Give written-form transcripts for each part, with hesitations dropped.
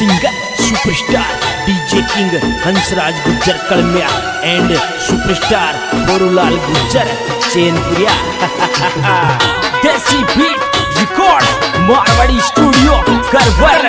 Singer superstar DJ king Hansraj Gujjar Kalmiya and superstar Borulal Gujjar Chainpuriya. Desi beat record Marwari studio करवर।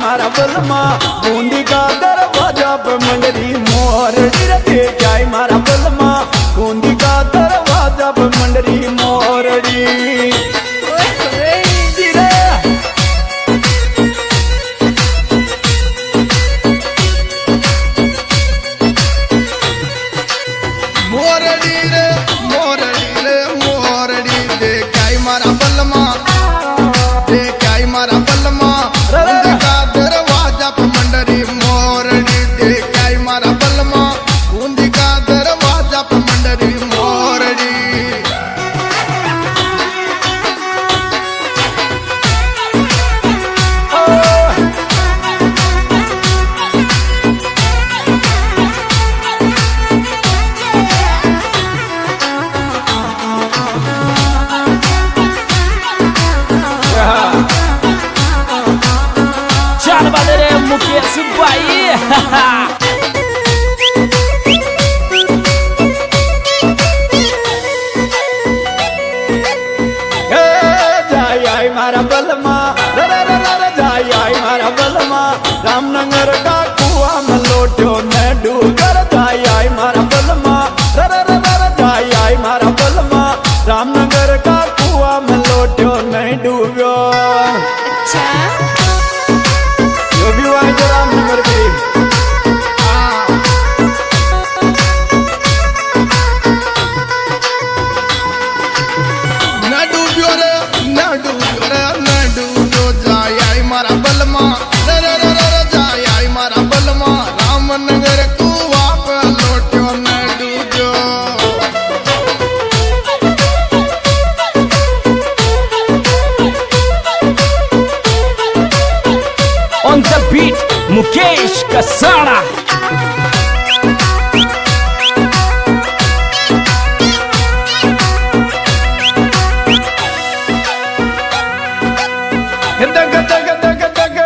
मारा बलमा बूंदी का दरवाजा पे मंडरी मोरड़ी रे जाए मारा बलमा बूंदी का दरवाजा पे मंडरी मोरड़ी। मोरड़ी रे मोरड़ी रे मोरड़ी दे जाए मारा बलमा दे जाए मारा बलमा मुकेश भाई जाय मारा बलमा जाय मारा बलमा रामनगर का कुआ में लोटो न डूगर जाय मारा बलमा जाय मारा बलमा रामनगर का कुआ में लोटो नहीं डूबो। रामनगर की न डूब्यो रे न डूब्यो रे न डूब्यो जाय मारा बलमा रे जाय मारा बलमा रामनगर कुआ पे लोटो न डूब्यो। On the beat Mukesh Kasada. दग दग दग दग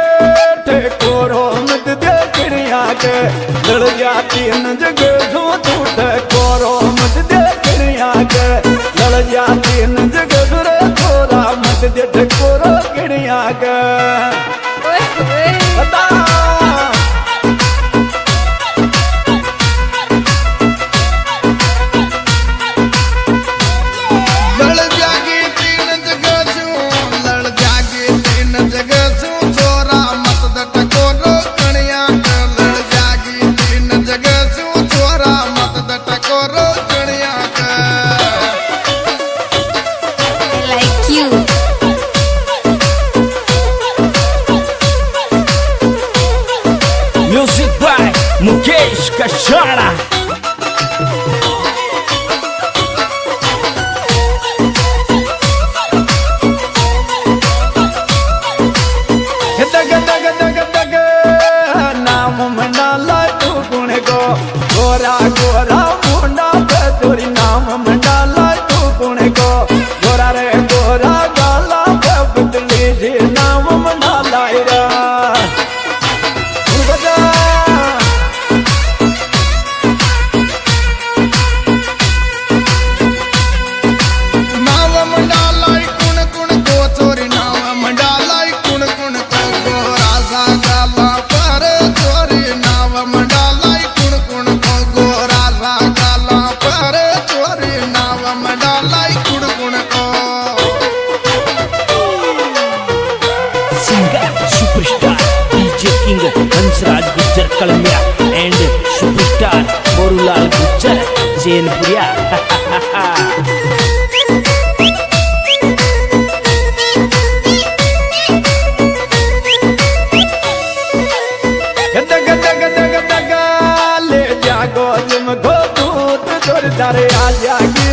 ठेकोरो मत दे चिड़िया के लड़ जाती न जगह जो झूठ कोरो मत दे चिड़िया के लड़ जाती न जगह रे थोड़ा मत दे ठेकोरो चिड़िया के। Music by Mukesh Kasada. दग दग दग दग नाम मंडाला तू गुण गो गोरा गोरा मुंडा तोरी नाम मंडाला तू गुण गो गोरा रे गोरा गाला बदली जी नाम मंडाला रा। Hansraj Gujjar Kalmiya and superstar Borulal Gujjar Chainpuriya. दग दग दग दग ले जागो तुम घो दूत दर आ जागी